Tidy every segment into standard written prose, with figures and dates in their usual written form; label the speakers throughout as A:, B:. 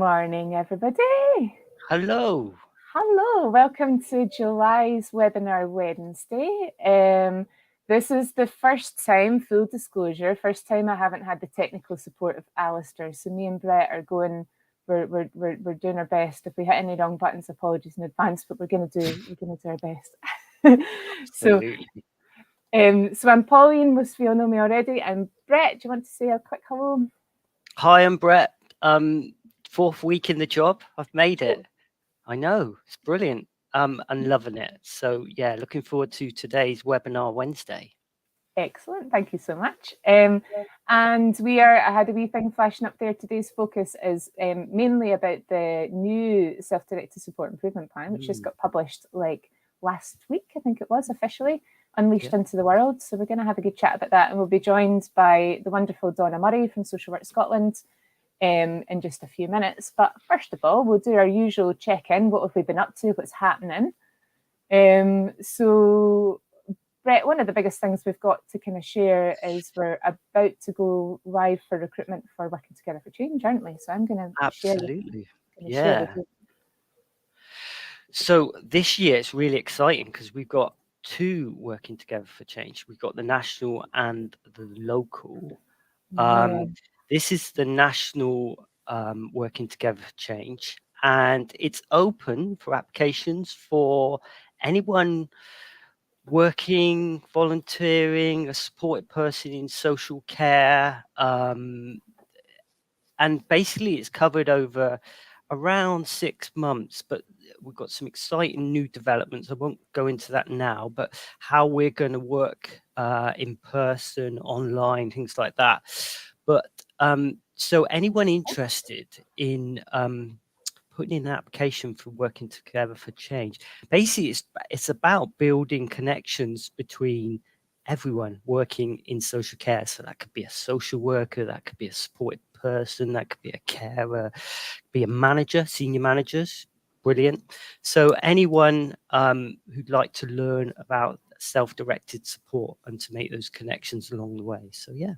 A: morning, everybody.
B: Hello.
A: Hello, welcome to July's Webinar Wednesday. This is the first time, full disclosure, first time I haven't had the technical support of Alistair. So me and Brett are going, we're doing our best. If we hit any wrong buttons, apologies in advance, but we're gonna do our best. so
B: Absolutely.
A: so I'm Pauline, most of you all know me already. And Brett, do you want to say a quick hello?
B: Hi, I'm Brett. Fourth week in the job. I've made it. I know. It's brilliant. And loving it. So yeah, looking forward to today's webinar Wednesday.
A: Excellent, thank you so much. And I had a wee thing flashing up there. Today's focus is mainly about the new self-directed support improvement plan, which just got published like last week, I think it was, officially unleashed into the world. So we're going to have a good chat about that, and we'll be joined by the wonderful Donna Murray from Social Work Scotland in just a few minutes. But first of all, we'll do our usual check-in. What have we been up to? What's happening? So Brett, one of the biggest things we've got to kind of share is we're about to go live for recruitment for Working Together for Change, aren't we? So I'm going to
B: absolutely
A: share with you.
B: So this year it's really exciting because we've got two Working Together for Change. We've got the national and the local. This is the national Working Together for Change, and it's open for applications for anyone working, volunteering, a supported person in social care, and basically it's covered over around 6 months, but we've got some exciting new developments. I won't go into that now, but how we're going to work in person, online, things like that. But so anyone interested in putting in an application for Working Together for Change, basically it's about building connections between everyone working in social care. So that could be a social worker, that could be a supported person, that could be a carer, be a manager, senior managers. Brilliant. So anyone who'd like to learn about self-directed support and to make those connections along the way. So yeah.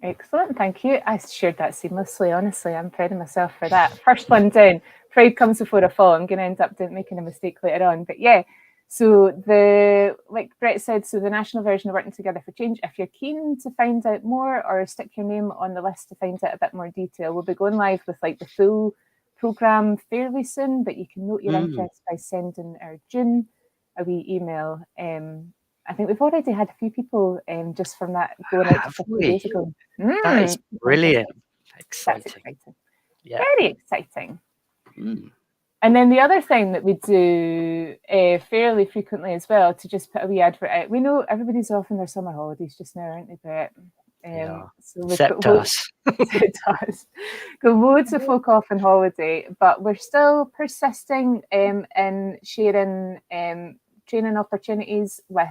A: Excellent, thank you. I shared that seamlessly, honestly. I'm proud of myself for that. First one down. Pride comes before a fall. I'm going to end up making a mistake later on. But yeah, so like Brett said, so the national version of Working Together for Change, if you're keen to find out more or stick your name on the list to find out a bit more detail, we'll be going live with like the full programme fairly soon, but you can note your interest by sending our June a wee email. I think we've already had a few people just from that going out just a few days ago.
B: That is brilliant. Exciting.
A: That's exciting.
B: Yeah.
A: Very exciting. And then the other thing that we do fairly frequently as well, to just put a wee advert out. We know everybody's off on their summer holidays just now, aren't they, Brett?
B: So except us.
A: Got loads of folk off on holiday, but we're still persisting in sharing training opportunities with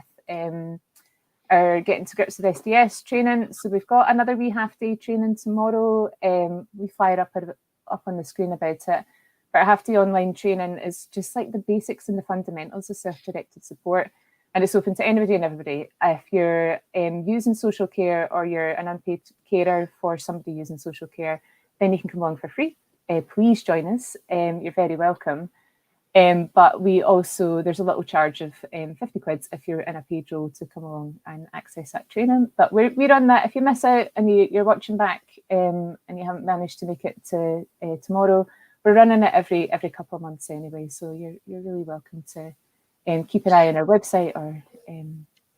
A: our Getting to Grips with SDS training. So we've got another wee half-day training tomorrow. We flyer up on the screen about it. But our half-day online training is just like the basics and the fundamentals of self-directed support. And it's open to anybody and everybody. If you're using social care or you're an unpaid carer for somebody using social care, then you can come along for free. Please join us. You're very welcome. But we also, there's a little charge of 50 quid if you're in a paid role to come along and access that training. But we run that. If you miss out and you're watching back and you haven't managed to make it to tomorrow, we're running it every couple of months anyway. So you're really welcome to keep an eye on our website or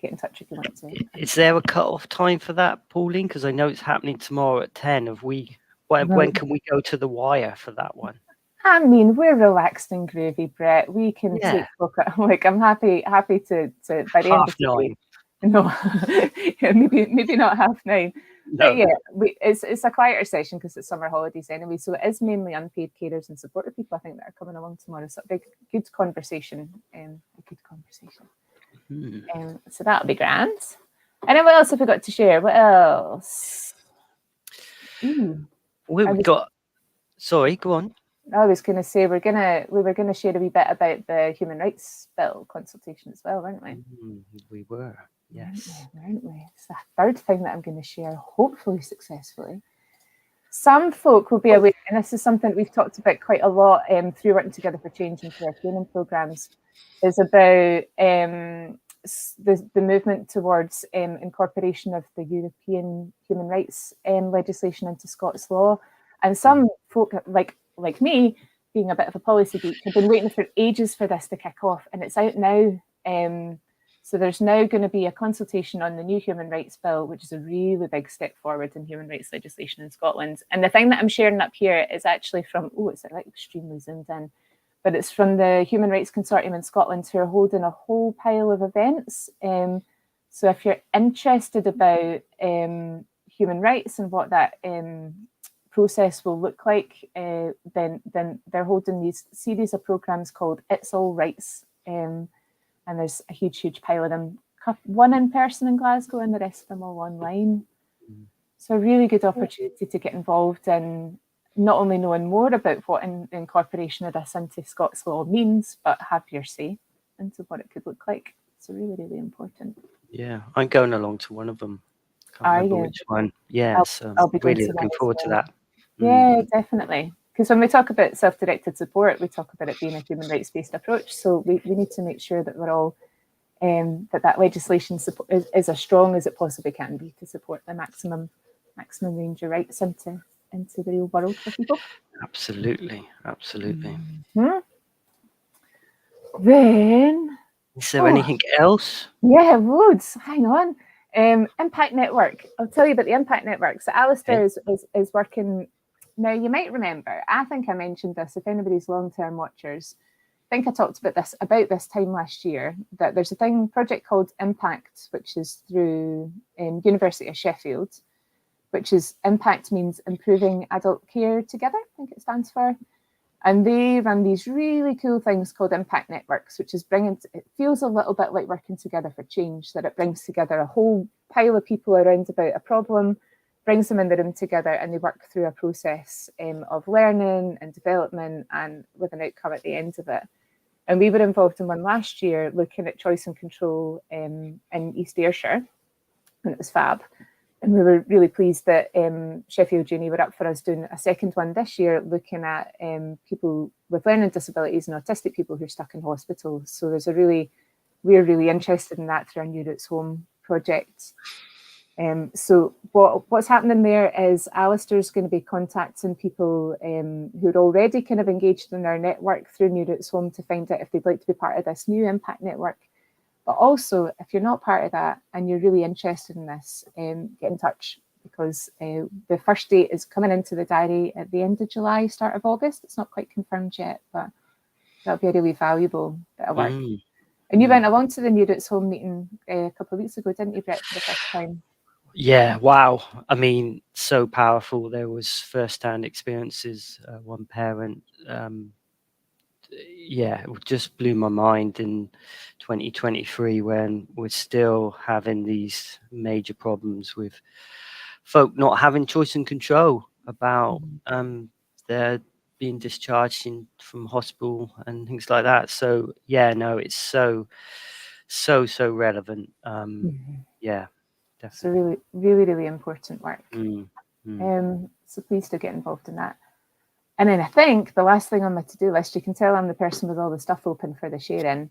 A: get in touch if you want to.
B: Is there a cut-off time for that, Pauline? Because I know it's happening tomorrow at 10. When can we go to the wire for that one?
A: I mean, we're relaxed and groovy, Brett. We can take folk. Like, I'm happy to by the end of the day. No, maybe not 9:30. No. But yeah, it's a quieter session because it's summer holidays anyway. So it is mainly unpaid carers and supported people, I think, that are coming along tomorrow. So a good conversation. So that'll be grand. And then what else have we got to share? What else?
B: We've got. Sorry, go on.
A: I was going to say we were going to share a wee bit about the Human Rights Bill consultation as well, weren't we?
B: We were, yes.
A: Weren't we? It's the third thing that I'm going to share, hopefully successfully. some folk will be aware, and this is something we've talked about quite a lot through Working Together for Change and through our training programmes, is about the movement towards incorporation of the European human rights legislation into Scots law. And some folk like me, being a bit of a policy geek, have been waiting for ages for this to kick off, and it's out now. So there's now going to be a consultation on the new human rights bill, which is a really big step forward in human rights legislation in Scotland. And the thing that I'm sharing up here is actually from, it's like extremely zoomed in, but it's from the Human Rights Consortium in Scotland, who are holding a whole pile of events. So if you're interested about human rights and what that process will look like, then they're holding these series of programs called It's All Rights. And there's a huge pile of them, one in person in Glasgow and the rest of them all online. So a really good opportunity to get involved in not only knowing more about what the incorporation of this into Scots law means, but have your say into what it could look like. It's really important.
B: Yeah, I'm going along to one of them. Can't remember which one. Yeah,
A: I'll be
B: really looking forward to that.
A: Yeah, definitely. Because when we talk about self-directed support, we talk about it being a human rights-based approach. So we need to make sure that we're all, that legislation is as strong as it possibly can be to support the maximum range of rights into the real world for people.
B: Absolutely.
A: Then,
B: is there anything else?
A: Yeah, loads. Hang on. Impact Network. I'll tell you about the Impact Network. So Alistair is working. Now, you might remember, I think I mentioned this, if anybody's long-term watchers, I think I talked about this time last year, that there's a project called Impact, which is through University of Sheffield, which is, Impact means Improving Adult Care Together, I think it stands for. And they run these really cool things called Impact Networks, which is it feels a little bit like Working Together for Change, that it brings together a whole pile of people around about a problem, brings them in the room together, and they work through a process of learning and development and with an outcome at the end of it. And we were involved in one last year looking at choice and control in East Ayrshire, and it was fab. And we were really pleased that Sheffield Uni were up for us doing a second one this year, looking at people with learning disabilities and autistic people who are stuck in hospitals. So we're really interested in that through our New Roots Home project. So what's happening there is Alistair's going to be contacting people who are already kind of engaged in our network through New Roots Home to find out if they'd like to be part of this new Impact Network. But also, if you're not part of that and you're really interested in this, get in touch, because the first date is coming into the diary at the end of July, start of August. It's not quite confirmed yet, but that'll be a really valuable bit of work. And you went along to the New Roots Home meeting a couple of weeks ago, didn't you, Brett, for the first time?
B: Yeah, wow. I mean, so powerful. There was first-hand experiences. One parent, it just blew my mind in 2023 when we're still having these major problems with folk not having choice and control about their being discharged from hospital and things like that. So yeah, no, it's so relevant. Yeah, definitely.
A: So really important work. So please do get involved in that. And then I think the last thing on my to-do list, you can tell I'm the person with all the stuff open for the sharing,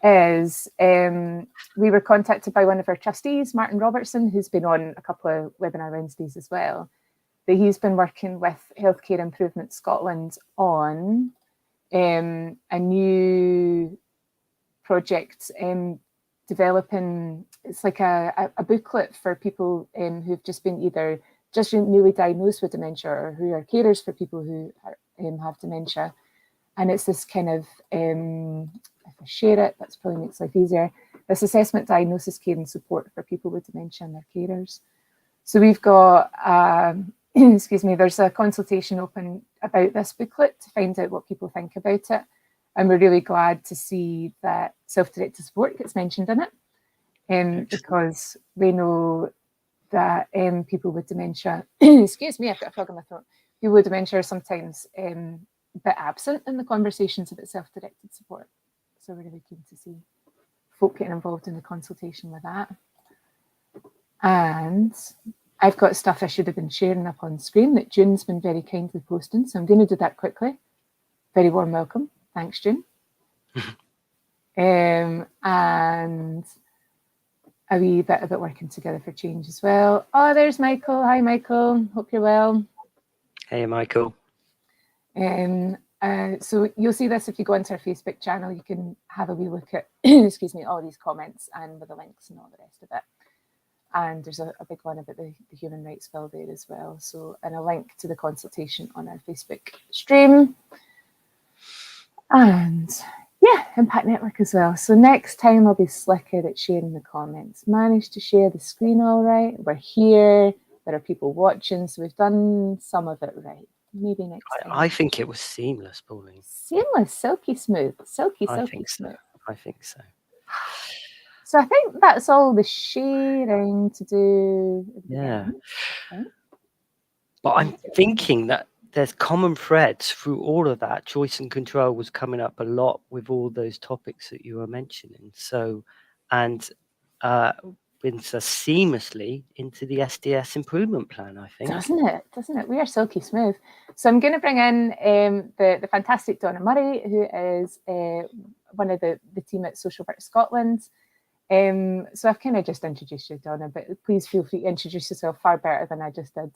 A: is we were contacted by one of our trustees, Martin Robertson, who's been on a couple of webinar Wednesdays as well, that he's been working with Healthcare Improvement Scotland on a new project, developing, it's like a booklet for people who've just been either just newly diagnosed with dementia or who are carers for people who have dementia. And it's this kind of, if I share it, that probably makes life easier, this assessment, diagnosis, care and support for people with dementia and their carers. So we've got, there's a consultation open about this booklet to find out what people think about it. And we're really glad to see that self-directed support gets mentioned in it, because we know that people with dementia, excuse me, I've got a frog in my throat, people with dementia are sometimes a bit absent in the conversations about self-directed support. So we're really keen to see folk getting involved in the consultation with that. And I've got stuff I should have been sharing up on screen that June's been very kindly posting, so I'm going to do that quickly. Very warm welcome. Thanks, June. And a wee bit about working together for change as well. Oh, there's Michael. Hi, Michael. Hope you're well.
B: Hey, Michael.
A: So you'll see this if you go into our Facebook channel. You can have a wee look at, excuse me, all these comments and with the links and all the rest of it. And there's a big one about the human rights bill there as well. So, and a link to the consultation on our Facebook stream. And yeah, Impact Network as well. So next time I'll be slicker at sharing the comments. Managed to share the screen all right. We're here. There are people watching. So we've done some of it right. Maybe next time.
B: I think it was seamless, Pauline.
A: Seamless, silky smooth. Silky
B: I think
A: smooth.
B: so. I think so.
A: So I think that's all the sharing to do.
B: Yeah.
A: Okay.
B: But I'm thinking that there's common threads through all of that. Choice and control was coming up a lot with all those topics that you were mentioning. So, and brings us seamlessly into the SDS improvement plan, I think.
A: Doesn't it? We are silky smooth. So I'm going to bring in the fantastic Donna Murray, who is one of the team at Social Work Scotland. So I've kind of just introduced you, Donna, but please feel free to introduce yourself far better than I just did.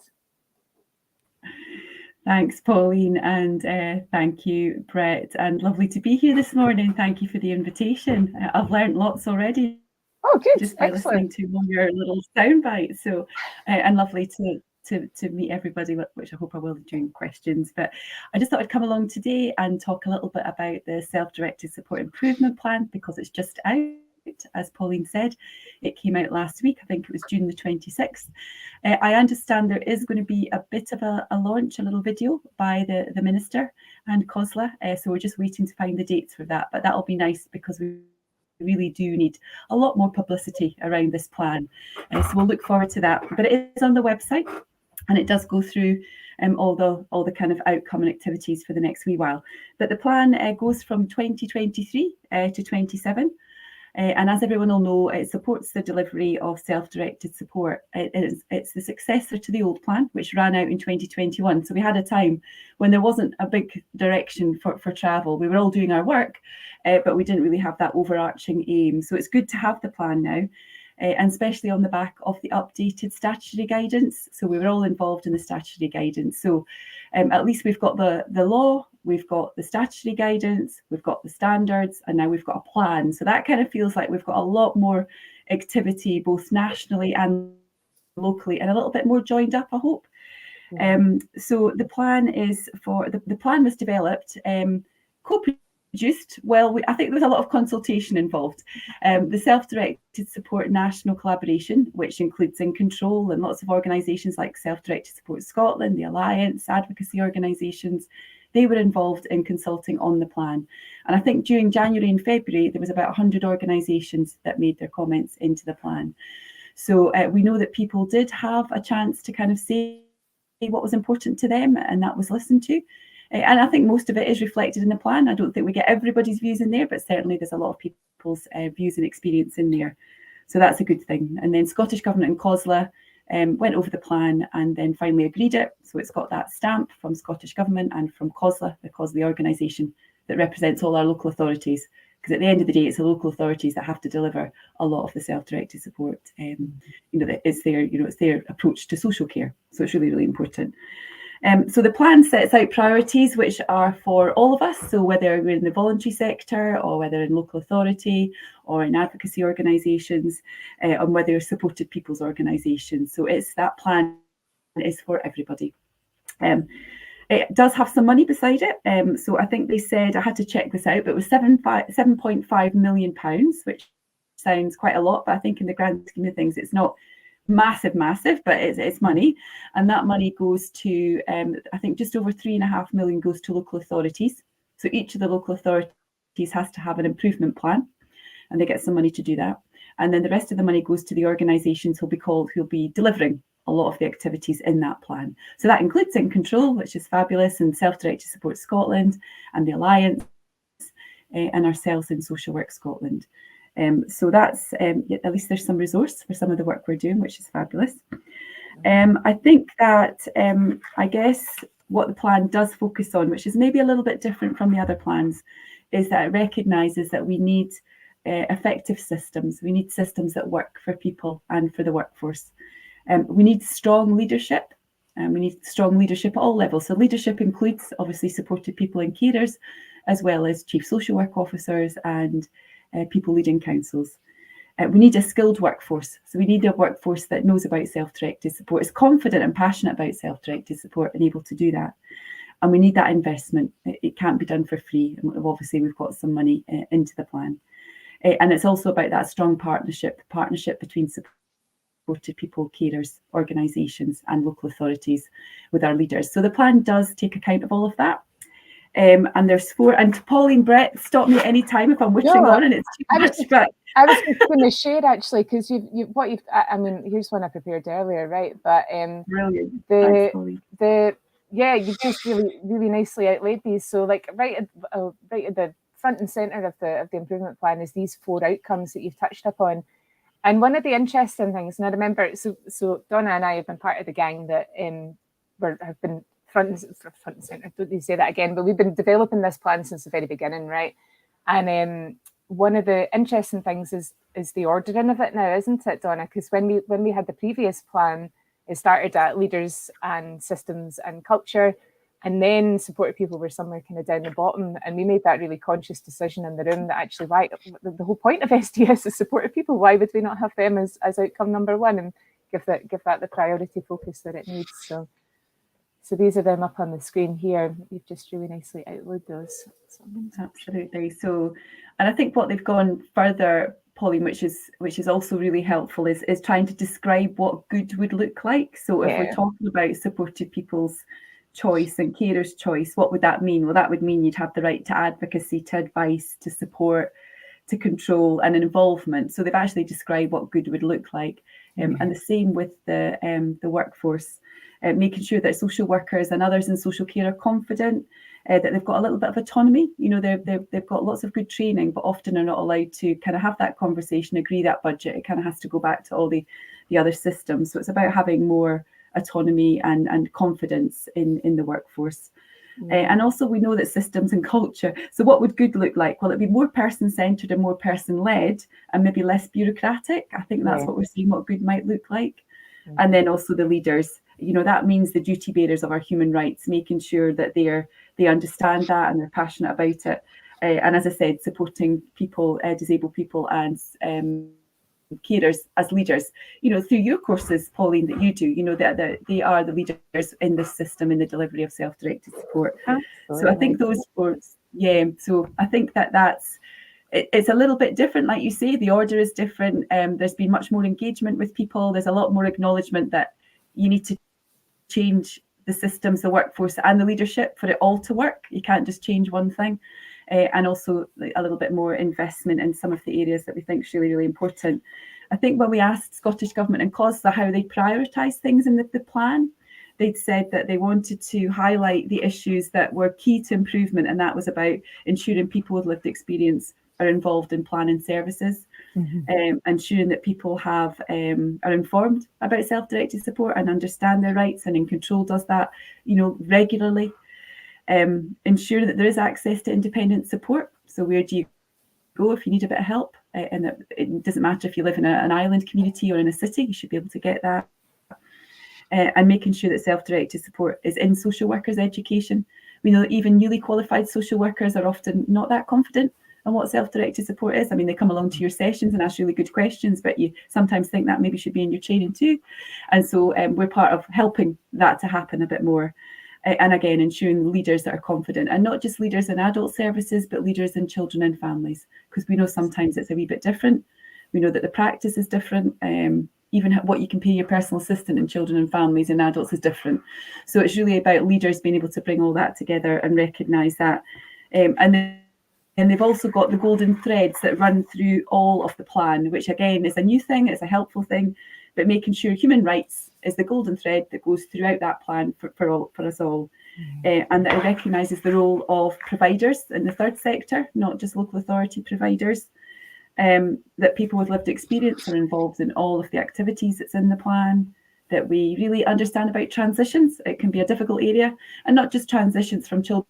C: Thanks, Pauline, and thank you, Brett, and lovely to be here this morning. Thank you for the invitation. I've learned lots already.
A: Oh, good.
C: Just by listening to all your little sound bites. So, and lovely to meet everybody, which I hope I will during questions. But I just thought I'd come along today and talk a little bit about the Self-Directed Support Improvement Plan, because it's just out. As Pauline said, it came out last week. I think it was June the 26th. I understand there is going to be a bit of a launch, a little video by the Minister and COSLA. So we're just waiting to find the dates for that. But that'll be nice because we really do need a lot more publicity around this plan. So we'll look forward to that. But it is on the website and it does go through all the kind of outcome and activities for the next wee while. But the plan goes from 2023 to 27. And as everyone will know, it supports the delivery of self-directed support. It's the successor to the old plan, which ran out in 2021. So we had a time when there wasn't a big direction for travel. We were all doing our work, but we didn't really have that overarching aim. So it's good to have the plan now, and especially on the back of the updated statutory guidance. So we were all involved in the statutory guidance. So at least we've got the law, we've got the statutory guidance, we've got the standards, and now we've got a plan. So that kind of feels like we've got a lot more activity, both nationally and locally, and a little bit more joined up, I hope. So the plan is the plan was developed, co-produced. Well, I think there was a lot of consultation involved. The Self-Directed Support National Collaboration, which includes In Control and lots of organisations like Self-Directed Support Scotland, the Alliance, advocacy organisations, they were involved in consulting on the plan. And I think during January and February, there was about 100 organisations that made their comments into the plan. So we know that people did have a chance to kind of say what was important to them, and that was listened to. And I think most of it is reflected in the plan. I don't think we get everybody's views in there, but certainly there's a lot of people's views and experience in there. So that's a good thing. And then Scottish Government and COSLA went over the plan and then finally agreed it. So it's got that stamp from Scottish Government and from COSLA, the COSLA organisation that represents all our local authorities. Because at the end of the day, it's the local authorities that have to deliver a lot of the self-directed support. It's their approach to social care. So it's really, really important. So the plan sets out priorities which are for all of us. So whether we're in the voluntary sector or whether in local authority or in advocacy organisations, and whether you're supported people's organisations. So it's that plan is for everybody. It does have some money beside it. So I think they said, I had to check this out, but it was £7.5 million, which sounds quite a lot, but I think in the grand scheme of things, it's not massive, but it's money. And that money goes to, I think just over 3.5 million goes to local authorities. So each of the local authorities has to have an improvement plan and they get some money to do that. And then the rest of the money goes to the organisations who'll be delivering a lot of the activities in that plan. So that includes In Control, which is fabulous, and Self-Directed Support Scotland and the Alliance, and ourselves in Social Work Scotland. So that's, at least there's some resource for some of the work we're doing, which is fabulous. I think that, I guess what the plan does focus on, which is maybe a little bit different from the other plans, is that it recognises that we need effective systems. We need systems that work for people and for the workforce. We need strong leadership, and we need strong leadership at all levels. So leadership includes obviously supported people and carers, as well as chief social work officers and people leading councils. We need a skilled workforce. So we need a workforce that knows about self-directed support, is confident and passionate about self-directed support and able to do that. And we need that investment. It can't be done for free. And obviously we've got some money into the plan. And it's also about that strong partnership between supported people, carers, organisations and local authorities with our leaders. So the plan does take account of all of that. And there's 4, and Pauline, Brett, stop me at any time if I'm witching on and it's too much. But
A: I was going to share actually, because I mean, here's one I prepared earlier, right? But
C: brilliant.
A: Yeah, you just really nicely outlaid these. So like right at the front and centre of the improvement plan is these 4 outcomes that you've touched upon. And one of the interesting things, and I remember, so Donna and I have been part of the gang that have been front and centre, don't you say that again, but we've been developing this plan since the very beginning, right? And one of the interesting things is the ordering of it now, isn't it, Donna? Because when we had the previous plan, it started at leaders and systems and culture, and then supported people were somewhere kind of down the bottom. And we made that really conscious decision in the room that actually, why the whole point of SDS is supported people. Why would we not have them as outcome number 1 and give that the priority focus that it needs? So these are them up on the screen here. You've just really nicely outlined those.
C: Absolutely. So, and I think what they've gone further, Pauline, which is also really helpful, is trying to describe what good would look like. So if we're talking about supported people's choice and carers' choice, what would that mean? Well, that would mean you'd have the right to advocacy, to advice, to support, to control and involvement. So they've actually described what good would look like. And the same with the workforce. Making sure that social workers and others in social care are confident, that they've got a little bit of autonomy. You know, they've got lots of good training, but often are not allowed to kind of have that conversation, agree that budget. It kind of has to go back to all the other systems. So it's about having more autonomy and confidence in the workforce. And also we know that systems and culture. So what would good look like? Well, it'd be more person-centred and more person-led and maybe less bureaucratic. I think that's what we're seeing, what good might look like. And then also the leaders. You know, that means the duty bearers of our human rights, making sure that they understand that and they're passionate about it. And as I said, supporting people, disabled people and carers as leaders, you know, through your courses, Pauline, that you do, you know, that they are the leaders in this system in the delivery of self-directed support. Absolutely. So I think those sports, so I think it's a little bit different, like you say, the order is different. There's been much more engagement with people. There's a lot more acknowledgement that you need to change the systems, the workforce and the leadership for it all to work. You can't just change one thing. And also a little bit more investment in some of the areas that we think is really, really important. I think when we asked Scottish Government and COSLA how they prioritise things in the plan, they'd said that they wanted to highlight the issues that were key to improvement, and that was about ensuring people with lived experience are involved in planning services, ensuring that people are informed about self-directed support and understand their rights, and In Control does that, you know, regularly. Ensure that there is access to independent support. So where do you go if you need a bit of help? And that it doesn't matter if you live in an island community or in a city, you should be able to get that. And making sure that self-directed support is in social workers' education. We know that even newly qualified social workers are often not that confident on what self-directed support is. I mean, they come along to your sessions and ask really good questions, but you sometimes think that maybe should be in your training too. And so we're part of helping that to happen a bit more. And again, ensuring leaders that are confident, and not just leaders in adult services, but leaders in children and families, because we know sometimes it's a wee bit different. We know that the practice is different. Even what you can pay your personal assistant in children and families and adults is different. So it's really about leaders being able to bring all that together and recognise that. And they've also got the golden threads that run through all of the plan, which again is a new thing, it's a helpful thing, but making sure human rights is the golden thread that goes throughout that plan for us all. And that it recognises the role of providers in the third sector, not just local authority providers, that people with lived experience are involved in all of the activities that's in the plan, that we really understand about transitions. It can be a difficult area, and not just transitions from children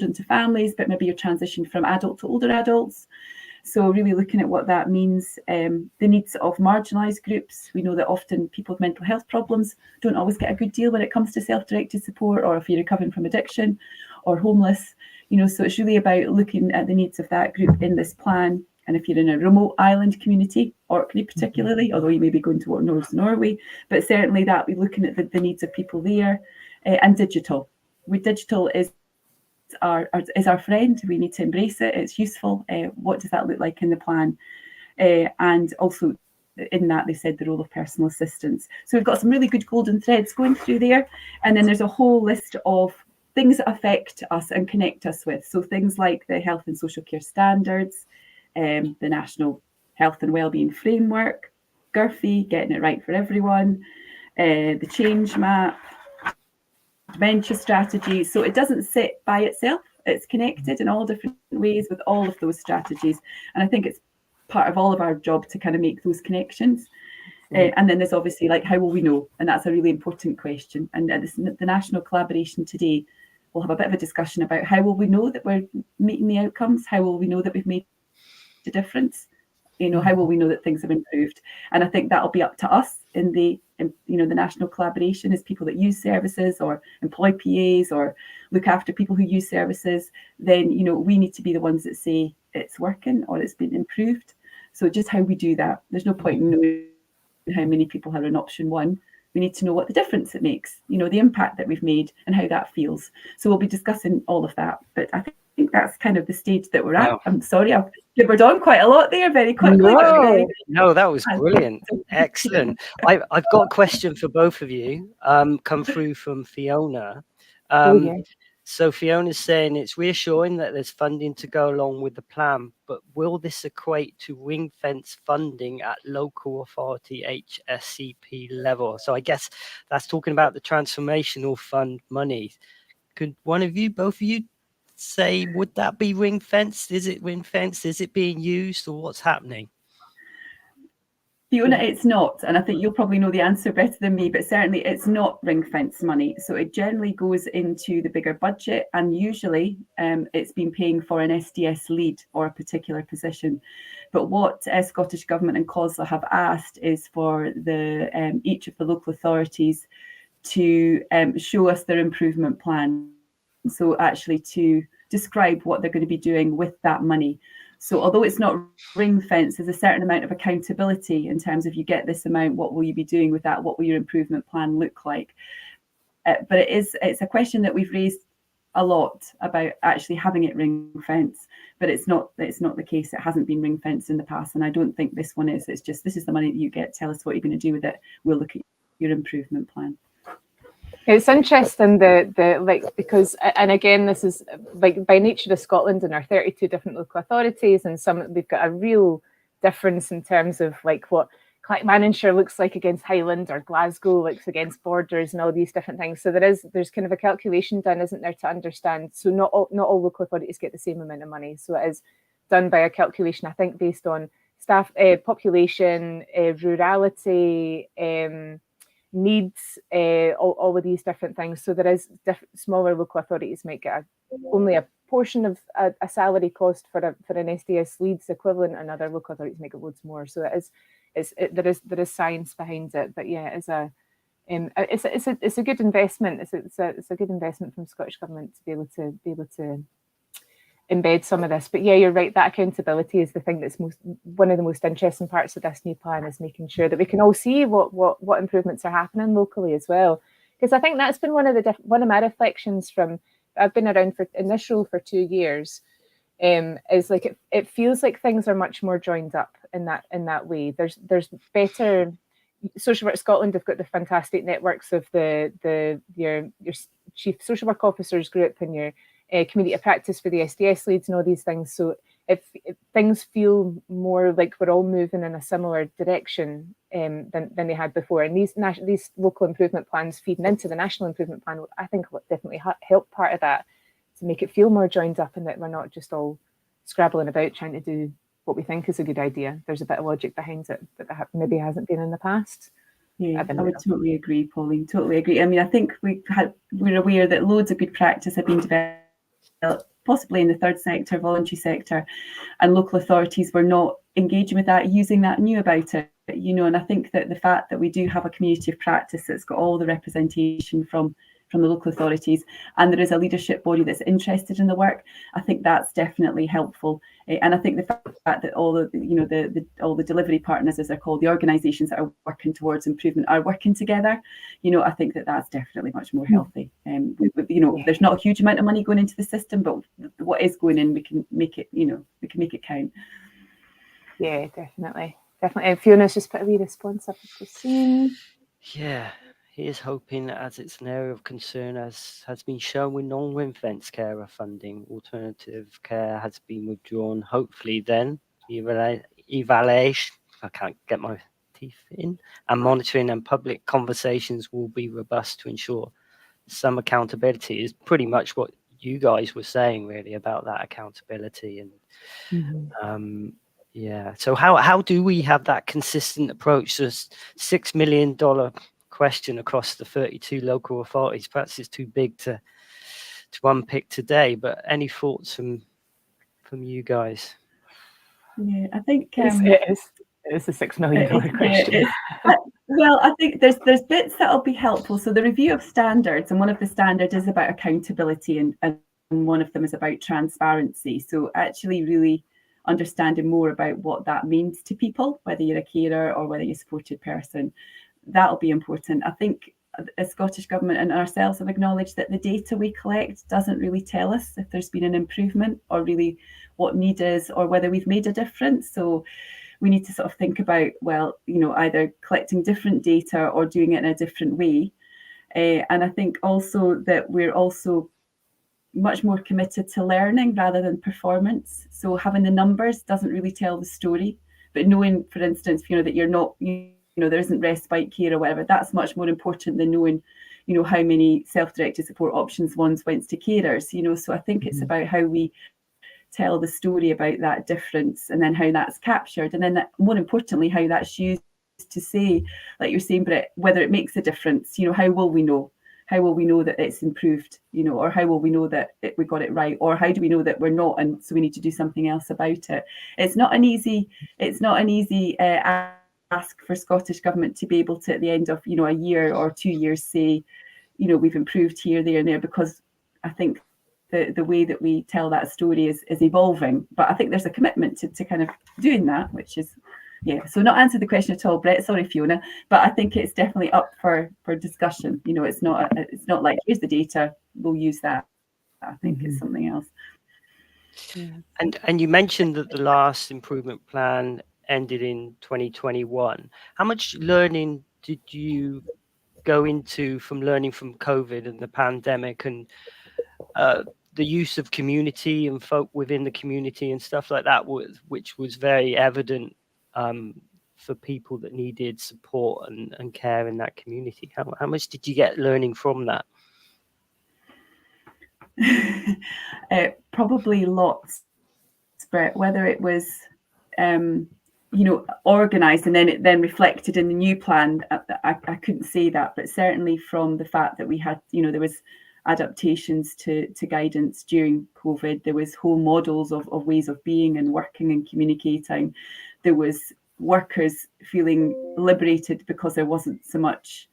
C: to families, but maybe your transition from adult to older adults. So really looking at what that means, the needs of marginalised groups. We know that often people with mental health problems don't always get a good deal when it comes to self-directed support, or if you're recovering from addiction or homeless, so it's really about looking at the needs of that group in this plan. And if you're in a remote island community, Orkney particularly, although you may be going towards Norway, but certainly that we're looking at the needs of people there. And digital. Digital is our friend. We need to embrace it. It's useful. What does that look like in the plan? And also in that, they said the role of personal assistance. So we've got some really good golden threads going through there. And then there's a whole list of things that affect us and connect us with. So things like the health and social care standards, the National Health and Wellbeing Framework, GERFI, getting it right for everyone, the change map, dementia strategy. So it doesn't sit by itself. It's connected in all different ways with all of those strategies. And I think it's part of all of our job to kind of make those connections. And then there's obviously how will we know? And that's a really important question. And the national collaboration today, we'll have a bit of a discussion about how will we know that we're meeting the outcomes? How will we know that we've made a difference? How will we know that things have improved? And I think that'll be up to us in the national collaboration as people that use services or employ PAs or look after people who use services. Then, we need to be the ones that say it's working or it's been improved. So just how we do that. There's no point in knowing how many people are in option one. We need to know what the difference it makes, the impact that we've made and how that feels. So we'll be discussing all of that. But I think that's kind of the stage that we're at. I'm sorry, I've gibbered on quite a lot there very quickly.
B: No, that was brilliant. Excellent. I've got a question for both of you, come through from Fiona. So Fiona's saying it's reassuring that there's funding to go along with the plan, but will this equate to ring fence funding at local authority HSCP level? So I guess that's talking about the transformational fund money. Could one of you, both of you, say, would that be ring fenced? Is it ring fenced? Is it being used, or what's happening?
C: Fiona, it's not, and I think you'll probably know the answer better than me, but certainly it's not ring fence money. So it generally goes into the bigger budget, and usually it's been paying for an SDS lead or a particular position. But what Scottish Government and COSLA have asked is for each of the local authorities to show us their improvement plan. So actually to describe what they're going to be doing with that money. So although it's not ring fence, there's a certain amount of accountability in terms of you get this amount, what will you be doing with that? What will your improvement plan look like? But it's a question that we've raised a lot about actually having it ring fence, but it's not the case. It hasn't been ring fenced in the past, and I don't think this one is. It's just, this is the money that you get. Tell us what you're going to do with it. We'll look at your improvement plan.
A: It's interesting because, and again, this is by nature of Scotland and our 32 different local authorities, and we've got a real difference in terms of what Clackmannanshire looks like against Highland, or Glasgow looks against Borders, and all these different things. So there's kind of a calculation done, isn't there, to understand. So not all local authorities get the same amount of money. So it is done by a calculation, I think, based on staff, population, rurality, needs, all of these different things. So there is smaller local authorities might get only a portion of a salary cost for an SDS leads equivalent, and other local authorities make it loads more. So there is science behind it. But yeah, it's a good investment. It's a good investment from Scottish Government to be able to embed some of this. But yeah, you're right, that accountability is the thing that's one of the most interesting parts of this new plan, is making sure that we can all see what improvements are happening locally as well. Because I think that's been one of my reflections from, I've been around for 2 years, is it feels like things are much more joined up in that way. There's better. Social Work Scotland have got the fantastic networks of your chief social work officers group and your community of practice for the SDS leads and all these things. So if things feel more like we're all moving in a similar direction than they had before, and these local improvement plans feeding into the national improvement plan, I think will definitely help part of that, to make it feel more joined up, and that we're not just all scrabbling about trying to do what we think is a good idea. There's a bit of logic behind it that maybe hasn't been in the past.
C: Yeah,
A: I've been
C: I
A: aware
C: would
A: of.
C: totally agree, Pauline. Totally agree. I mean, I think we're aware that loads of good practice have been developed, possibly in the third sector, voluntary sector, and local authorities were not engaging with that, using that, knew about it. And I think that the fact that we do have a community of practice that's got all the representation from the local authorities, and there is a leadership body that's interested in the work, I think that's definitely helpful. And I think the fact that all the delivery partners, as they're called, the organisations that are working towards improvement, are working together. I think that that's definitely much more healthy. There's not a huge amount of money going into the system, but what is going in, we can make it. We can make it count.
A: Yeah, definitely. Fiona's just put a wee response up to scene.
B: Yeah, he is hoping that as it's an area of concern, as has been shown with non-ring-fence carer funding, alternative care has been withdrawn. Hopefully then, evaluation, I can't get my teeth in, and monitoring and public conversations will be robust to ensure some accountability. Is pretty much what you guys were saying, really, about that accountability. And yeah, so how do we have that consistent approach? So $6 million question across the 32 local authorities. Perhaps it's too big to unpick today, but any thoughts from you guys?
C: Yeah, I think
A: It is a $6 million question.
C: Well, I think there's bits that'll be helpful. So the review of standards, and one of the standards is about accountability, and one of them is about transparency. So actually really understanding more about what that means to people, whether you're a carer or whether you're a supported person, that'll be important. I think the Scottish Government and ourselves have acknowledged that the data we collect doesn't really tell us if there's been an improvement or really what need is or whether we've made a difference. So we need to sort of think about, well, either collecting different data or doing it in a different way. And I think also that we're also much more committed to learning rather than performance. So having the numbers doesn't really tell the story, but knowing, for instance, that you're not, there isn't respite care or whatever, that's much more important than knowing, how many self-directed support options ones went to carers, So I think it's about how we tell the story about that difference and then how that's captured. And then more importantly, how that's used to say, like you're saying, Brett, whether it makes a difference, how will we know? How will we know that it's improved, or how will we know that we got it right? Or how do we know that we're not? And so we need to do something else about it. It's not an easy ask for Scottish Government to be able to, at the end of, a year or 2 years, say, we've improved here, there and there, because I think the way that we tell that story is evolving. But I think there's a commitment to kind of doing that, which is, yeah. So not answer the question at all, Brett. Sorry, Fiona, but I think it's definitely up for discussion. It's not like here's the data, we'll use that. I think it's something else.
A: Yeah.
B: And you mentioned that the last improvement plan ended in 2021. How much learning did you go into from learning from COVID and the pandemic and the use of community and folk within the community and stuff like that, which was very evident for people that needed support and care in that community? How much did you get learning from that?
C: Probably lots, Brett, whether it was organised and then reflected in the new plan. I couldn't say that, but certainly from the fact that we had, there was adaptations to guidance during COVID. There was whole models of ways of being and working and communicating. There was workers feeling liberated because there wasn't so much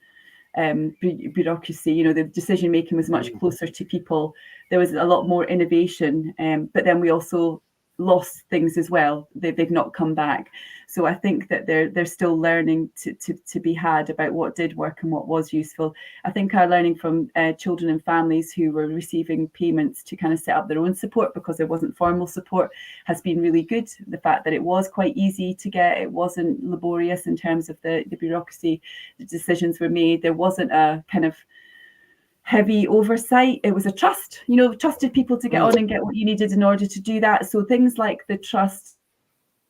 C: bureaucracy. The decision making was much closer to people. There was a lot more innovation, but then we also lost things as well. They've not come back. So I think that there's still learning to be had about what did work and what was useful. I think our learning from children and families who were receiving payments to kind of set up their own support because there wasn't formal support has been really good. The fact that it was quite easy to get, it wasn't laborious in terms of the bureaucracy, the decisions were made. There wasn't a kind of heavy oversight. It was a trust, trusted people to get on and get what you needed in order to do that. So things like the trust,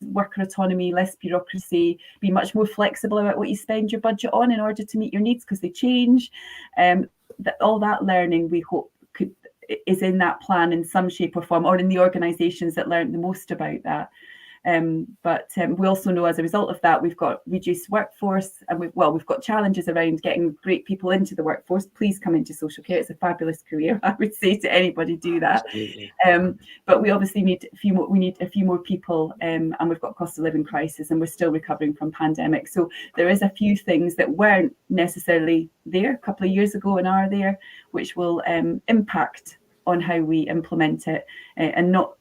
C: worker autonomy, less bureaucracy, be much more flexible about what you spend your budget on in order to meet your needs because they change. All that learning we hope is in that plan in some shape or form, or in the organisations that learned the most about that. But we also know as a result of that, we've got reduced workforce, and we've got challenges around getting great people into the workforce. Please come into social care. It's a fabulous career. I would say to anybody, do that. But we obviously need a few more. We need a few more people, and we've got cost of living crisis, and we're still recovering from pandemic. So there is a few things that weren't necessarily there a couple of years ago and are there, which will impact on how we implement it, and not,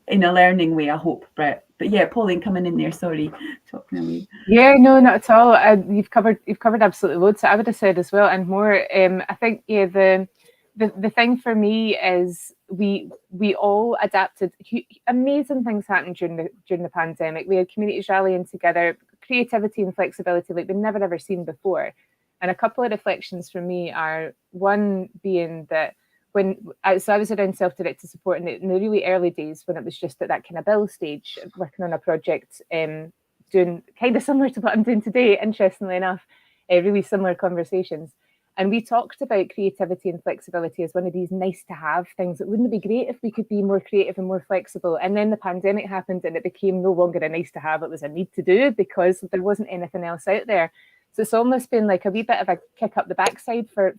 C: in a learning way, I hope, Brett. But yeah, Pauline, coming in there, sorry, talking to me.
A: Yeah, no, not at all. You've covered absolutely loads. So I would have said as well, and more. I think the thing for me is we all adapted. Amazing things happened during the pandemic. We had communities rallying together, creativity and flexibility like we've never ever seen before. And a couple of reflections for me are, one being that I was around self-directed support in the really early days, when it was just at that kind of build stage, working on a project, doing kind of similar to what I'm doing today, interestingly enough, really similar conversations. And we talked about creativity and flexibility as one of these nice to have things. It wouldn't it be great if we could be more creative and more flexible? And then the pandemic happened, and it became no longer a nice to have, it was a need to do, because there wasn't anything else out there. So it's almost been like a wee bit of a kick up the backside for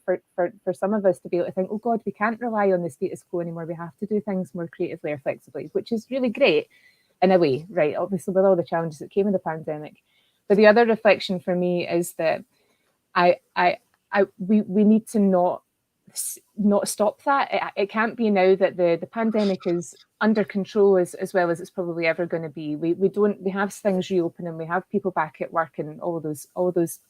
A: some of us to be able to think, oh God, we can't rely on the status quo anymore. We have to do things more creatively or flexibly, which is really great in a way, right? Obviously, with all the challenges that came with the pandemic. But the other reflection for me is that we need to not stop that. It can't be now that the pandemic is under control as well as it's probably ever going to be. We have things reopening, we have people back at work, and all those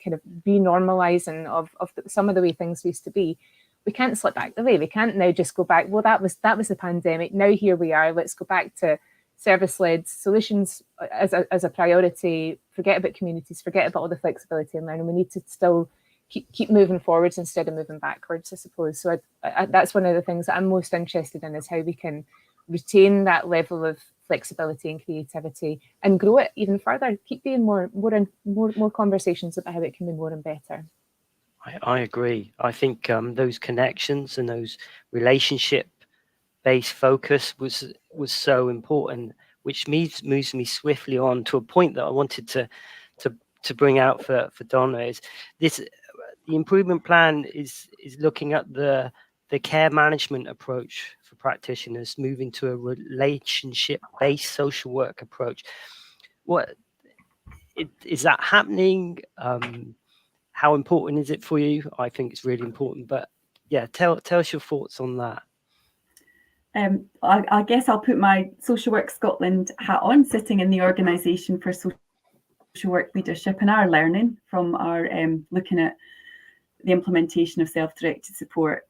A: kind of renormalizing of some of the way things used to be. We can't slip back the way. We can't now just go back, well, that was the pandemic, now here we are, let's go back to service-led solutions as a priority, forget about communities, forget about all the flexibility and learning. We need to still keep moving forwards instead of moving backwards, I suppose. So that's one of the things that I'm most interested in, is how we can retain that level of flexibility and creativity and grow it even further. Keep being more conversations about how it can be more and better.
B: I agree. I think those connections and those relationship-based focus was so important, which moves me swiftly on to a point that I wanted to bring out for Donna. Is this the improvement plan is looking at the care management approach for practitioners, moving to a relationship-based social work approach. What is that happening? How important is it for you? I think it's really important, but yeah, tell us your thoughts on that.
C: I guess I'll put my Social Work Scotland hat on, sitting in the organisation for social work leadership, and our learning from our looking at the implementation of self-directed support.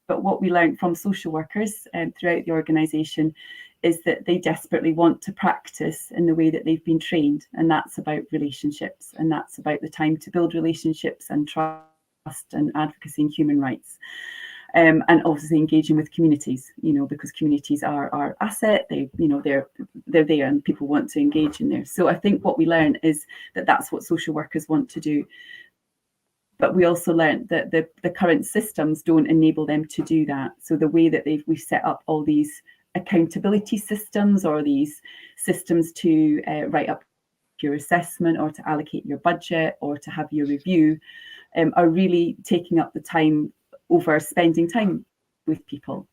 C: But what we learned from social workers throughout the organisation is that they desperately want to practice in the way that they've been trained, and that's about relationships, and that's about the time to build relationships and trust and advocacy and human rights. And obviously engaging with communities, because communities are our asset. They're there, and people want to engage in there. So I think what we learn is that that's what social workers want to do. But we also learned that the current systems don't enable them to do that. So the way that we've set up all these accountability systems, or these systems to write up your assessment, or to allocate your budget, or to have your review, are really taking up the time over spending time with people.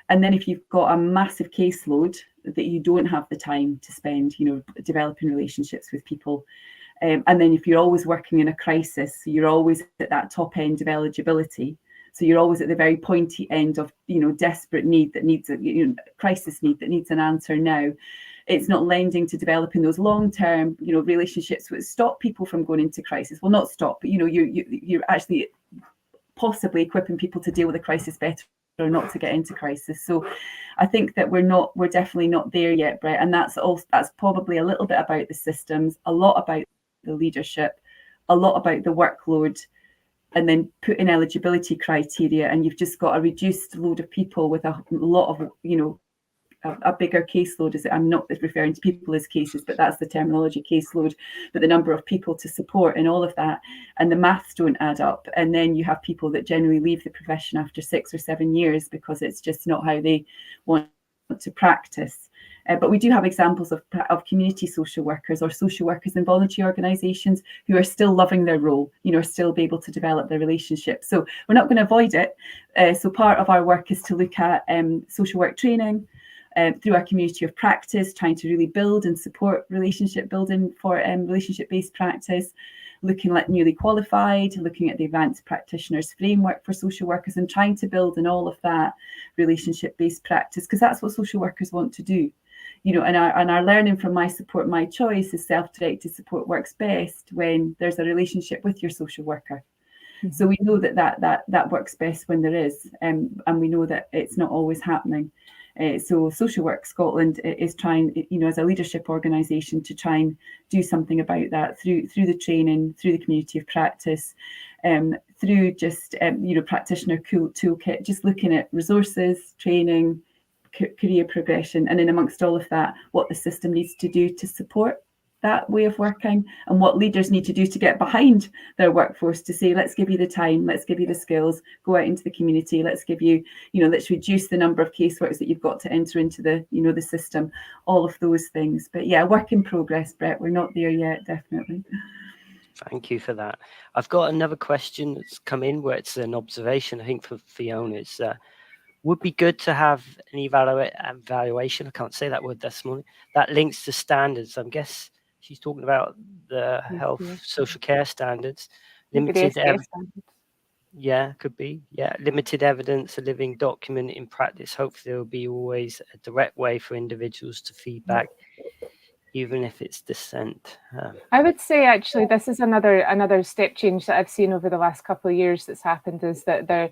C: And then if you've got a massive caseload that you don't have the time to spend, developing relationships with people, and then if you're always working in a crisis, so you're always at that top end of eligibility, so you're always at the very pointy end of desperate need that needs a crisis need that needs an answer now. It's not lending to developing those long-term relationships which stop people from going into crisis. Well, not stop, but you're actually possibly equipping people to deal with a crisis better, or not to get into crisis. So I think that we're definitely not there yet, Brett. And that's probably a little bit about the systems, a lot about the leadership, a lot about the workload, and then put in eligibility criteria, and you've just got a reduced load of people with a lot of a bigger caseload. I'm not referring to people as cases, but that's the terminology, caseload, but the number of people to support and all of that, and the maths don't add up. And then you have people that generally leave the profession after 6 or 7 years because it's just not how they want to practice. But we do have examples of community social workers or social workers in voluntary organisations who are still loving their role, are still be able to develop their relationship. So we're not going to avoid it. So part of our work is to look at social work training through our community of practice, trying to really build and support relationship building for relationship-based practice, looking at newly qualified, looking at the advanced practitioners framework for social workers, and trying to build in all of that relationship-based practice, because that's what social workers want to do. And our learning from My Support, My Choice is self-directed support works best when there's a relationship with your social worker. Mm-hmm. So we know that works best when there is, and we know that it's not always happening. So Social Work Scotland is trying, as a leadership organisation, to try and do something about that through the training, through the community of practice, through just practitioner toolkit, just looking at resources, training, career progression, and then amongst all of that, what the system needs to do to support that way of working, and what leaders need to do to get behind their workforce to say, let's give you the time, let's give you the skills, go out into the community, let's give you, let's reduce the number of caseworks that you've got to enter into the, the system, all of those things. But yeah, work in progress, Brett. We're not there yet, definitely.
B: Thank you for that. I've got another question that's come in where it's an observation, I think, for Fiona. It's would be good to have an evaluation, I can't say that word this morning, that links to standards. I guess she's talking about the health social care standards. Limited evidence. Yeah, could be. Yeah, limited evidence, a living document in practice. Hopefully there will be always a direct way for individuals to feedback, even if it's dissent.
A: I would say actually this is another step change that I've seen over the last couple of years that's happened, is that there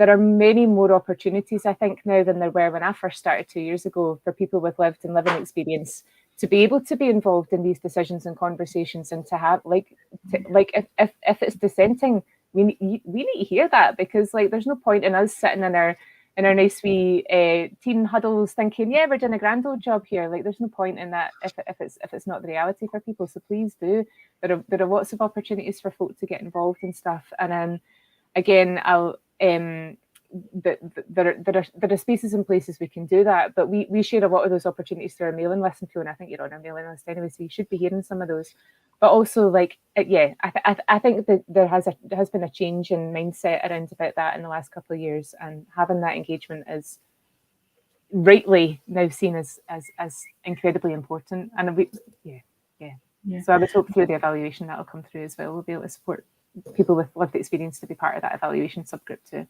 A: are many more opportunities, I think, now than there were when I first started 2 years ago, for people with lived and living experience to be able to be involved in these decisions and conversations, and to have if it's dissenting, we need to hear that, because there's no point in us sitting in our nice wee team huddles thinking, yeah, we're doing a grand old job here. There's no point in that if it's not the reality for people. So please do. There are lots of opportunities for folk to get involved in stuff. And again, there are spaces and places we can do that, but we share a lot of those opportunities through our mailing list. And Fiona, I think you're on our mailing list anyway, so you should be hearing some of those. But also, I think that there has been a change in mindset around about that in the last couple of years, and having that engagement is rightly now seen as incredibly important. And so I would hope through the evaluation that'll come through as well. We'll be able to support people with lived experience to be part of that evaluation subgroup too.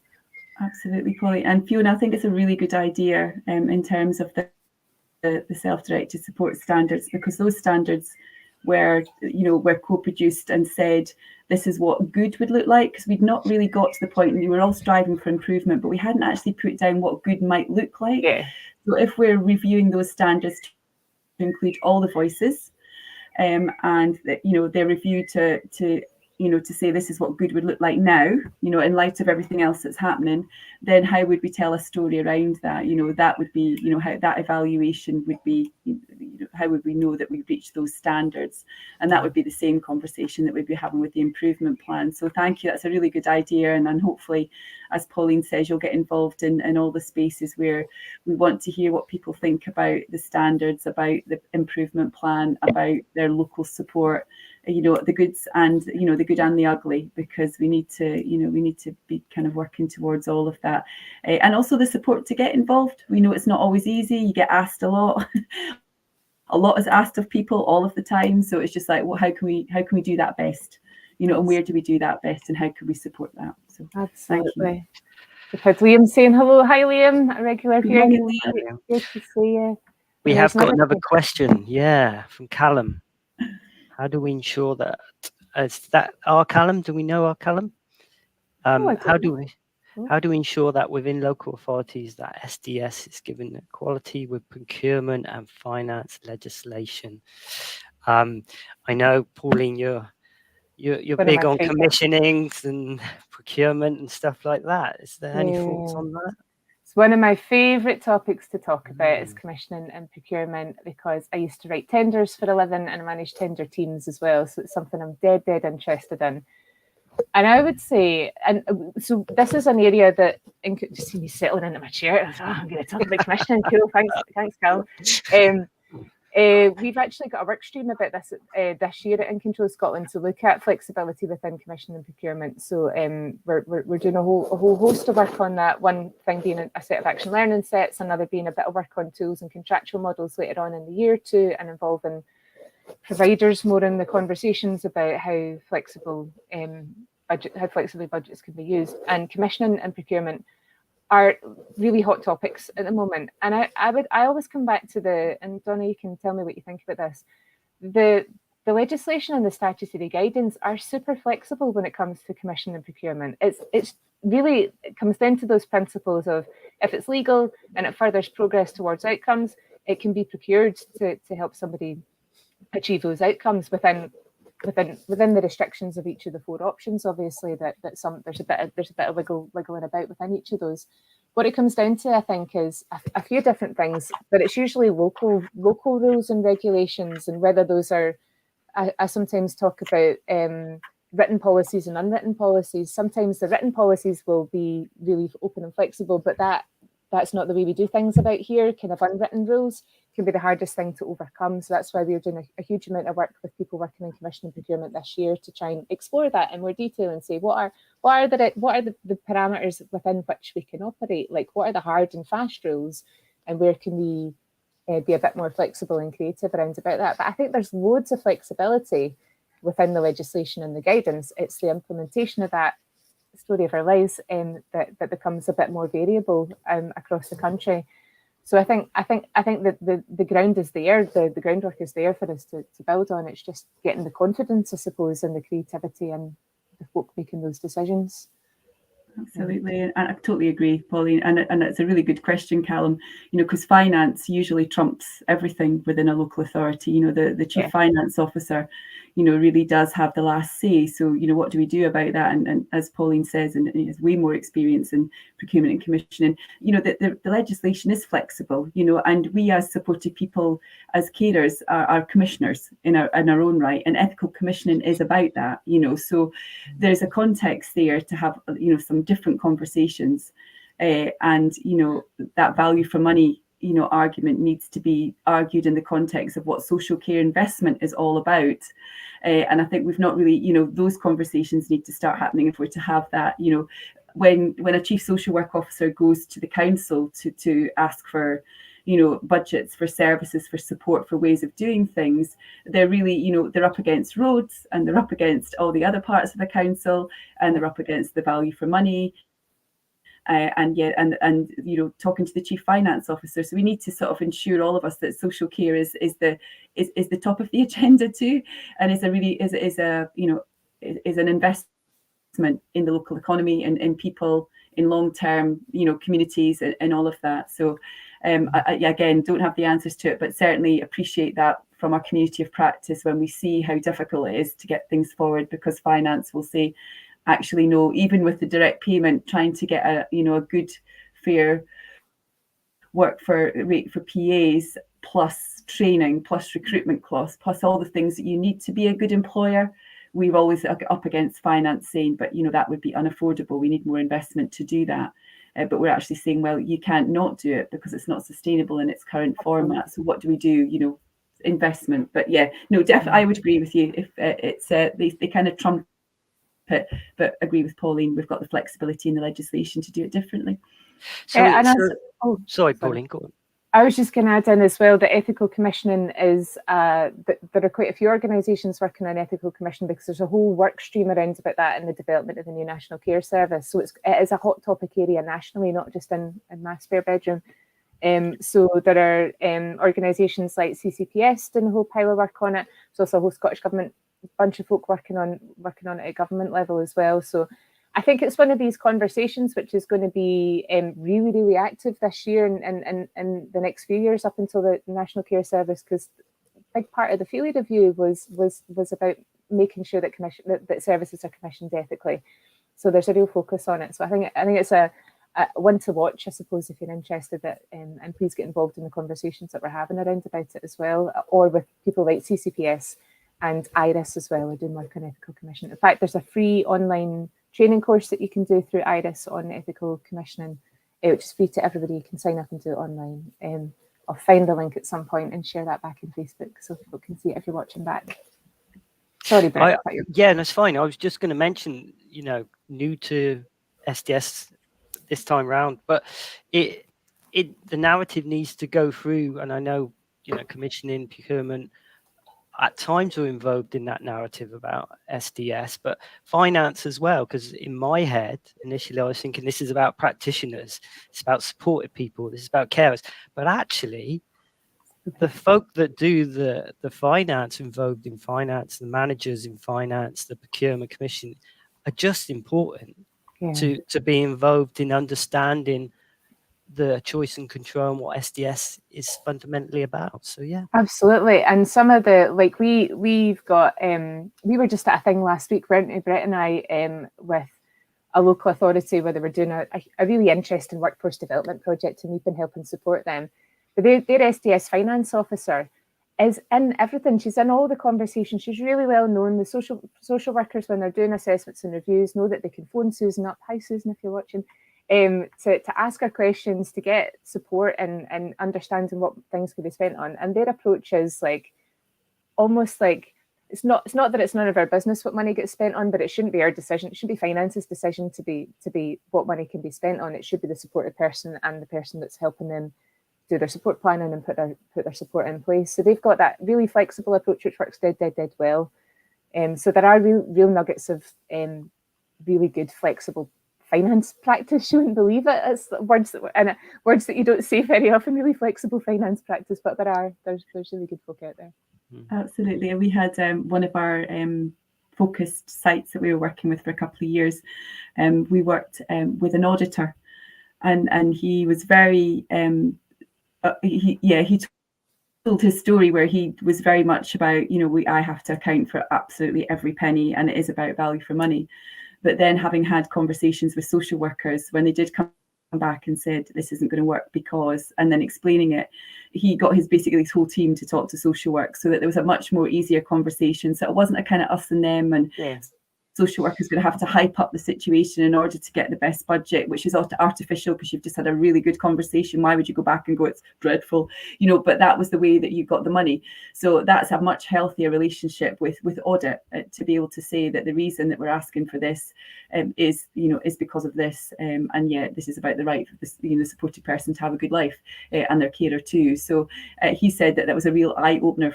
C: Absolutely, Polly. And Fiona, I think it's a really good idea in terms of the self-directed support standards, because those standards were co-produced and said this is what good would look like, because we'd not really got to the point, and we were all striving for improvement, but we hadn't actually put down what good might look like. Yeah. So if we're reviewing those standards to include all the voices, and they're reviewed to say this is what good would look like now, in light of everything else that's happening, then how would we tell a story around that? That would be, how that evaluation would be, how would we know that we've reached those standards? And that would be the same conversation that we'd be having with the improvement plan. So thank you, that's a really good idea. And hopefully, as Pauline says, you'll get involved in all the spaces where we want to hear what people think about the standards, about the improvement plan, about their local support, the goods and the good and the ugly, because we need to be kind of working towards all of that, and also the support to get involved. We know it's not always easy. You get asked a lot. A lot is asked of people all of the time, so it's just well, how can we do that best, and where do we do that best, and how can we support that? So
A: absolutely. We've had Liam saying hello. Hi Liam, a regular here. Good to see you.
B: We have got another question, from Callum. How do we ensure that is that our Callum? Do we know our Callum? How do we ensure that within local authorities that SDS is given equality with procurement and finance legislation? I know, Pauline, you're big on commissionings and procurement and stuff like that. Is there any thoughts on that?
A: One of my favourite topics to talk about is commissioning and procurement, because I used to write tenders for a living and manage tender teams as well. So it's something I'm dead interested in. And I would say, and so this is an area that, just see me settling into my chair. I'm going to talk about commissioning. Cool, thanks, Cal. We've actually got a work stream about this this year at InControl Scotland to look at flexibility within commissioning and procurement. So we're doing a whole host of work on that. One thing being a set of action learning sets, another being a bit of work on tools and contractual models later on in the year too, and involving providers more in the conversations about how flexibly budgets can be used. And commissioning and procurement are really hot topics at the moment. And I always come back to and Donna, you can tell me what you think about this. The legislation and the statutory guidance are super flexible when it comes to commission and procurement. It's really, it comes down to those principles of, if it's legal and it furthers progress towards outcomes, it can be procured to help somebody achieve those outcomes within the restrictions of each of the four options. Obviously, there's a bit of wiggling about within each of those. What it comes down to, I think, is a few different things, but it's usually local rules and regulations, and whether those are. I sometimes talk about written policies and unwritten policies. Sometimes the written policies will be really open and flexible, but that's not the way we do things about here. Kind of unwritten rules can be the hardest thing to overcome. So that's why we're doing a huge amount of work with people working in commission and procurement this year to try and explore that in more detail and say what are the parameters within which we can operate. Like, what are the hard and fast rules, and where can we be a bit more flexible and creative around about that. But I think there's loads of flexibility within the legislation and the guidance. It's the implementation of that story of our lives that becomes a bit more variable across the country. So I think that the ground is there, the groundwork is there for us to build on. It's just getting the confidence, I suppose, and the creativity and the folk making those decisions.
C: Absolutely, and I totally agree, Pauline. And it's a really good question, Callum. Because finance usually trumps everything within a local authority. The chief finance officer, really does have the last say. So what do we do about that? And as Pauline says, and he has way more experience in procurement and commissioning. The legislation is flexible. And we as supported people, as carers, are commissioners in our own right. And ethical commissioning is about that. So there's a context there to have some different conversations, and that value for money argument needs to be argued in the context of what social care investment is all about, and I think we've not really those conversations need to start happening if we're to have that. When a chief social work officer goes to the council to ask for budgets for services, for support, for ways of doing things, they're really, they're up against roads, and they're up against all the other parts of the council, and they're up against the value for money, and talking to the chief finance officer. So we need to sort of ensure, all of us, that social care is the top of the agenda too, and is an investment in the local economy and in people, in long-term communities, and all of that. So I again don't have the answers to it, but certainly appreciate that from our community of practice when we see how difficult it is to get things forward, because finance will say, actually no, even with the direct payment, trying to get a good, fair work for rate for PAs, plus training, plus recruitment costs, plus all the things that you need to be a good employer, we've always up against finance saying, but that would be unaffordable, we need more investment to do that. But we're actually saying, well, you can't not do it because it's not sustainable in its current format. So what do we do? Investment. But yeah, no, definitely, I would agree with you. If it's they kind of trump it, but agree with Pauline. We've got the flexibility in the legislation to do it differently.
B: Sorry, Pauline, go on.
A: I was just going to add in as well that ethical commissioning is, there are quite a few organisations working on ethical commissioning, because there's a whole work stream around about that in the development of the new National Care Service. So it is a hot topic area nationally, not just in my spare bedroom. So there are organisations like CCPS doing a whole pile of work on it. There's also a whole Scottish Government bunch of folk working on it at government level as well. So I think it's one of these conversations which is going to be really, really active this year and the next few years up until the National Care Service, because a big part of the failure review was about making sure that services are commissioned ethically. So there's a real focus on it. So I think it's a one to watch, I suppose, if you're interested. And please get involved in the conversations that we're having around about it as well, or with people like CCPS and IRIS as well are doing work on ethical commission. In fact, there's a free online training course that you can do through IRIS on ethical commissioning, which is free to everybody. You can sign up and do it online. I'll find the link at some point and share that back in Facebook so people can see it if you're watching back. Sorry, Brett.
B: Yeah, that's fine. I was just going to mention, new to SDS this time round, but the narrative needs to go through, and I know, commissioning, procurement, at times are involved in that narrative about SDS, but finance as well, because in my head, initially I was thinking this is about practitioners, it's about supported people, this is about carers, but actually the folk that do the finance, involved in finance, the managers in finance, the procurement commission, are just important to be involved in understanding the choice and control and what SDS is fundamentally about. So yeah,
A: absolutely. And some of the we've got we were just at a thing last week, weren't we, Brett and I, with a local authority where they were doing a really interesting workforce development project, and we've been helping support them. But their SDS finance officer is in everything. She's in all the conversations. She's really well known. The social workers, when they're doing assessments and reviews, know that they can phone Susan up. Hi, Susan, if you're watching. To ask her questions, to get support and understanding what things could be spent on. And their approach is almost like it's not that it's none of our business what money gets spent on, but it shouldn't be our decision. It should be finance's decision to be what money can be spent on. It should be the supported person and the person that's helping them do their support planning and put their support in place. So they've got that really flexible approach which works dead well. So there are real nuggets of really good flexible finance practice. You wouldn't believe it. It's words that you don't see very often. Really flexible finance practice, but there's really good folk out there.
C: Absolutely. And we had one of our focused sites that we were working with for a couple of years. We worked with an auditor, and he was very he told his story where he was very much about, I have to account for absolutely every penny, and it is about value for money. But then, having had conversations with social workers, when they did come back and said this isn't going to work because, and then explaining it, he got his whole team to talk to social work, so that there was a much more easier conversation. So it wasn't a kind of us and them, and social workers going to have to hype up the situation in order to get the best budget, which is artificial because you've just had a really good conversation. Why would you go back and go, it's dreadful, But that was the way that you got the money. So that's a much healthier relationship with audit, to be able to say that the reason that we're asking for this is because of this, and this is about the right for the supported person to have a good life, and their carer too. So he said that was a real eye opener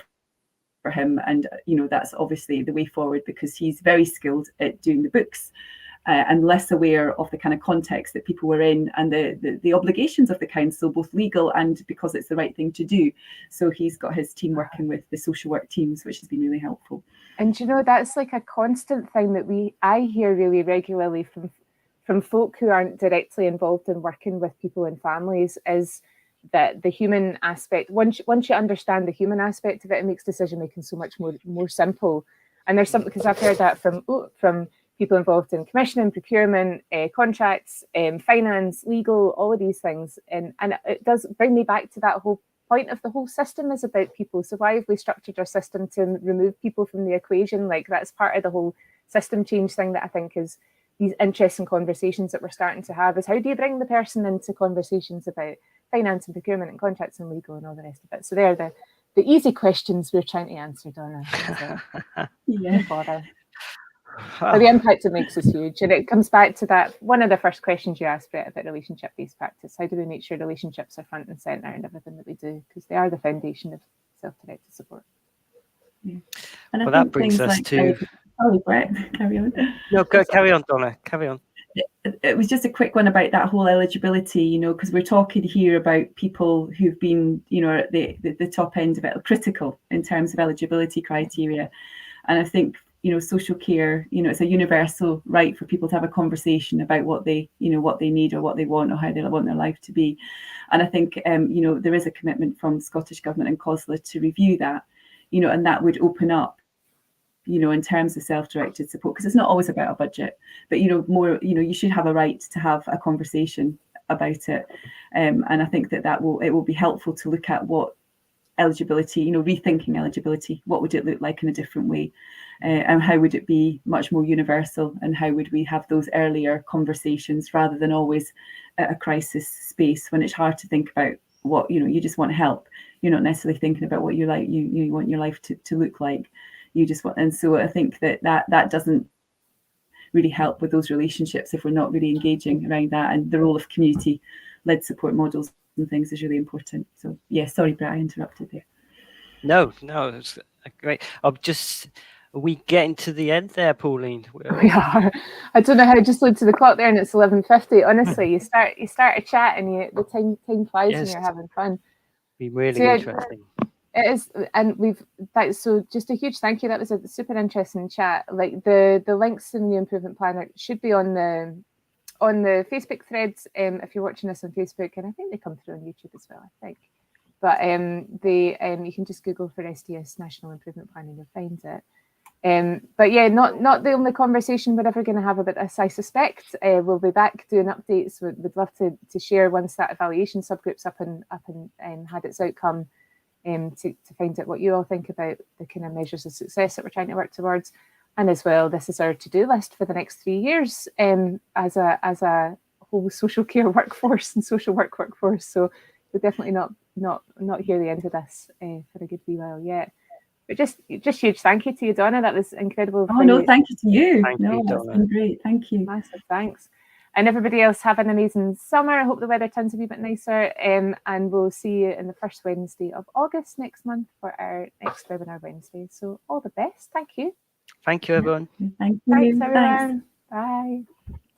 C: for him, and that's obviously the way forward, because he's very skilled at doing the books, and less aware of the kind of context that people were in, and the obligations of the council, both legal and because it's the right thing to do. So he's got his team working with the social work teams, which has been really helpful.
A: And that's like a constant thing that I hear really regularly from folk who aren't directly involved in working with people and families, is that the human aspect, once you understand the human aspect of it, it makes decision making so much more simple. And there's something, because I've heard that from people involved in commissioning, procurement, contracts, finance, legal, all of these things, and it does bring me back to that whole point of the whole system is about people. So why have we structured our system to remove people from the equation? That's part of the whole system change thing that I think is these interesting conversations that we're starting to have, is how do you bring the person into conversations about finance and procurement and contracts and legal and all the rest of it. So they're the easy questions we're trying to answer, Donna. No bother. But the impact it makes is huge. And it comes back to that, one of the first questions you asked, Brett, about relationship-based practice. How do we make sure relationships are front and centre in everything that we do? Because they are the foundation of self-directed support.
C: Yeah.
B: And well, that brings us to...
C: Sorry, Brett, carry on.
B: No, carry on, Donna, carry on.
C: It was just a quick one about that whole eligibility, because we're talking here about people who've been, at the top end of it, critical in terms of eligibility criteria. And I think, social care, it's a universal right for people to have a conversation about what they need or what they want or how they want their life to be. And I think, there is a commitment from Scottish Government and COSLA to review that, and that would open up, in terms of self-directed support, because it's not always about a budget, but more, you should have a right to have a conversation about it, and I think that it will be helpful to look at what eligibility, rethinking eligibility. What would it look like in a different way? And how would it be much more universal? And how would we have those earlier conversations rather than always at a crisis space when it's hard to think about what, you just want help. You're not necessarily thinking about what you want your life to look like. You just want, and so I think that doesn't really help with those relationships if we're not really engaging around that. And the role of community-led support models and things is really important. So yeah, sorry, Brett, I interrupted there.
B: No, it's great. Are we getting to the end there, Pauline?
A: We are. I don't know how I just looked to the clock there and it's 11:50. Honestly, you start a chat and the time flies when you're having fun.
B: Be really interesting.
A: It is, and so just a huge thank you. That was a super interesting chat. Like the links in the improvement planner should be on the Facebook threads if you're watching this on Facebook, and I think they come through on YouTube as well, I think. But you can just Google for SDS National Improvement Plan and you'll find it. But yeah, not the only conversation we're ever going to have about this, I suspect. We'll be back doing updates. We'd love to share once that evaluation subgroup's up and had its outcome, to find out what you all think about the kind of measures of success that we're trying to work towards. And as well, this is our to-do list for the next 3 years as a whole social care workforce and social work workforce. So we're definitely not hear the end of this for a good wee while yet. But just huge thank you to you, Donna. That was incredible.
C: Oh no, thank you to you.
B: Thank you,
C: that's been great. Thank you.
A: Massive thanks. And everybody else, have an amazing summer. I hope the weather turns a wee bit nicer. And we'll see you in the first Wednesday of August next month for our next webinar Wednesday. So all the best. Thank you.
B: Thank you, everyone.
C: Thank you.
A: Thanks, everyone. Bye.